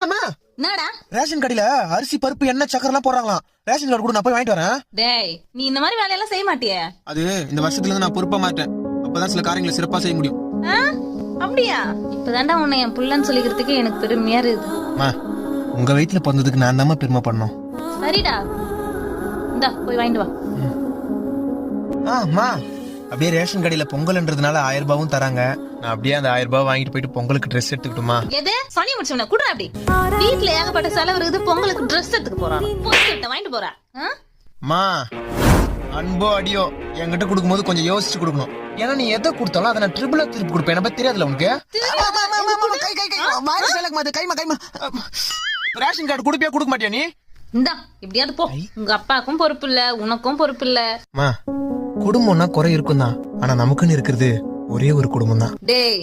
என்னடா ரேஷன் கடையில அரிசி பருப்பு எண்ணெய் சக்கரை எல்லாம் போடுறாங்களாம். ரேஷன் கார்டு கூட நான் போய் வாங்கிட்டு வரேன். டேய் நீ இந்த மாதிரி வேலையெல்லாம் செய்ய மாட்டியே. அது இந்த வருஷத்துல இருந்து நான் பொறுப்பா மாட்டேன். அப்பதான் சில காரியங்களை சிறப்பா செய்ய முடியும். அப்படியா? இப்பதான்டா உன்னை என் புள்ளன்னு சொல்லிக்கிறதுக்கு எனக்கு பெருமையா இருக்குது. உங்க வயித்துல பிறந்ததுக்கு நான் தான் பெருமை பண்ணணும். சரிடா, இந்தா போய் வாங்கிட்டு வா. அப்படியே ரேஷன் கடையில பொங்கல்ன்றதுனால 1000 ரூபாவும் தராங்க. நான் அப்படியே அந்த 1000 ரூபாய் வாங்கிட்டு போயிட்டு பொங்கலுக்கு ட்ரெஸ் எடுத்துக்கிட்டுமா? எது சனி முடிச்சவன கூட அப்படி வீட்டுல ஏகப்பட்ட செலவு இருக்குது, பொங்கலுக்கு ட்ரெஸ் எடுத்துக்க போறான். வாங்கிட்டு போறா. அன்போ அடியோ என்கிட்ட கொடுக்கும்போது கொஞ்சம் யோசிச்சு கொடுக்கணும். ஏன்னா நீ எதை கொடுத்தாலும் அதை நான் ட்ரிபிளா திருப்பி கொடுப்பேன். என்ன பத்தி தெரியாதுல உனக்கு? ரேஷன் கார்டு கொடுப்பியா கொடுக்க மாட்டியா நீ? இந்தா இப்படியாவது போ. உங்க அப்பாக்கும் பொறுப்பு இல்ல, உனக்கும் பொறுப்பு இல்ல. குடும்பம்னா குறை இருக்கும் தான், ஆனா நமக்குன்னு இருக்கிறது ஒரே ஒரு குடும்பம் தான். டேய்